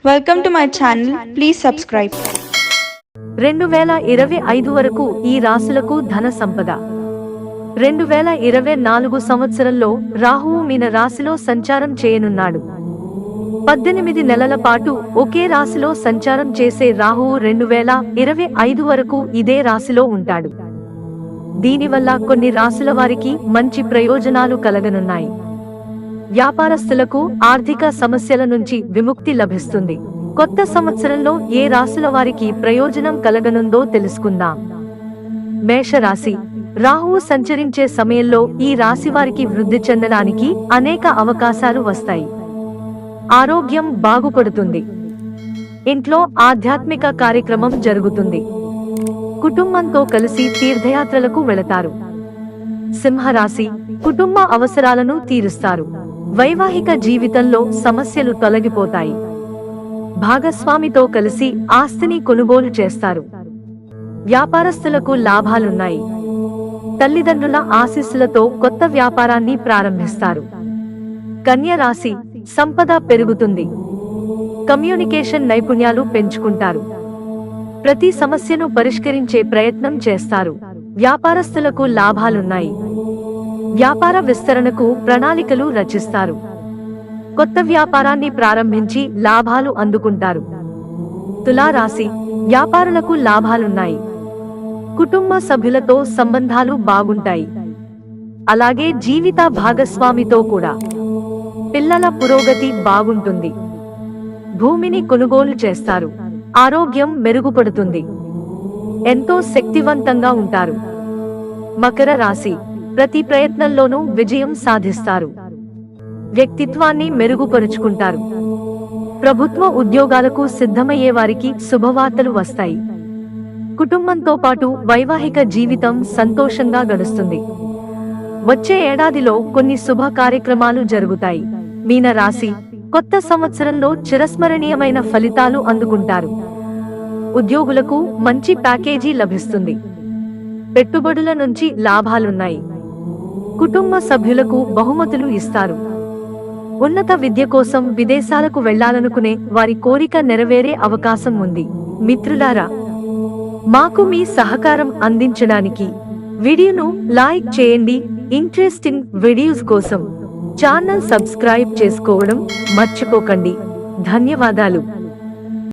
Welcome to my channel. Please subscribe. 2025 వరకు ఈ రాశులకు ధన సంపద. 2024 సంవత్సరంలో రాహువు మీన రాశిలో సంచారం చేయనున్నాడు. 18 నెలల పాటు ఒకే రాశిలో సంచారం చేసే రాహువు 2025 వరకు ఇదే రాశిలో ఉంటాడు. దీనివల్ల కొన్ని రాశుల వారికి మంచి ప్రయోజనాలు కలగనున్నాయి. వ్యాపారస్తులకు ఆర్థిక సమస్యల నుంచి విముక్తి లభిస్తుంది. కొత్త సంవత్సరంలో ఏ రాశుల వారికి ప్రయోజనం కలగనుందో తెలుసుకుందాం. మేషరాశి. రాహువు సంచరించే సమయంలో ఈ రాశి వారికి వృద్ధి చెందడానికి అనేక అవకాశాలు వస్తాయి. ఆరోగ్యం బాగుపడుతుంది. ఇంట్లో ఆధ్యాత్మిక కార్యక్రమం జరుగుతుంది. కుటుంబంతో కలిసి తీర్థయాత్రలకు వెళతారు. సింహరాశి. కుటుంబ అవసరాలను తీరుస్తారు. వైవాహిక జీవితంలో సమస్యలు తొలగిపోతాయి. భాగస్వామితో కలిసి ఆస్తిని కొనుగోలు చేస్తారు. వ్యాపారస్తులకు లాభాలున్నాయి. తల్లిదండ్రుల ఆశీస్సులతో కొత్త వ్యాపారాన్ని ప్రారంభిస్తారు. కన్య రాశి. సంపద పెరుగుతుంది. కమ్యూనికేషన్ నైపుణ్యాలు పెంచుకుంటారు. ప్రతి సమస్యను పరిష్కరించే ప్రయత్నం చేస్తారు. వ్యాపారస్తులకు లాభాలున్నాయి. వ్యాపార విస్తరణకు ప్రణాళికలు రచిస్తారు. కొత్త వ్యాపారాన్ని ప్రారంభించి లాభాలు అందుకుంటారు. తులారాశి. వ్యాపారులకు లాభాలున్నాయి. కుటుంబ సభ్యులతో సంబంధాలు బాగుంటాయి. అలాగే జీవిత భాగస్వామితో కూడా. పిల్లల పురోగతి బాగుంటుంది. భూమిని కొనుగోలు చేస్తారు. ఆరోగ్యం మెరుగుపడుతుంది. ఎంతో శక్తివంతంగా ఉంటారు. మకర రాశి. ప్రతి ప్రయత్నంలోనూ విజయం సాధిస్తారు. వ్యక్తిత్వాన్ని మెరుగుపరుచుకుంటారు. ప్రభుత్వ ఉద్యోగాలకు సిద్ధమయ్యే వారికి శుభవార్తలు వస్తాయి. కుటుంబంతో పాటు వైవాహిక జీవితం సంతోషంగా గడుస్తుంది. వచ్చే ఏడాదిలో కొన్ని శుభ కార్యక్రమాలు జరుగుతాయి. మీన రాశి. కొత్త సంవత్సరంలో చిరస్మరణీయమైన ఫలితాలు అందుకుంటారు. ఉద్యోగులకు మంచి ప్యాకేజీ లభిస్తుంది. పెట్టుబడుల నుంచి లాభాలున్నాయి. కుటుంబ సభ్యులకు బహుమతులు ఇస్తారు. ఉన్నత విద్య కోసం విదేశాలకు వెళ్లాలనుకునే వారి కోరిక నెరవేరే అవకాశం ఉంది. మిత్రులారా, మాకు మీ సహకారం అందించడానికి వీడియోను లైక్ చేయండి. ఇంట్రెస్టింగ్ వీడియోస్ కోసం ఛానల్ సబ్స్క్రైబ్ చేసుకోవడం మర్చిపోకండి. ధన్యవాదాలు.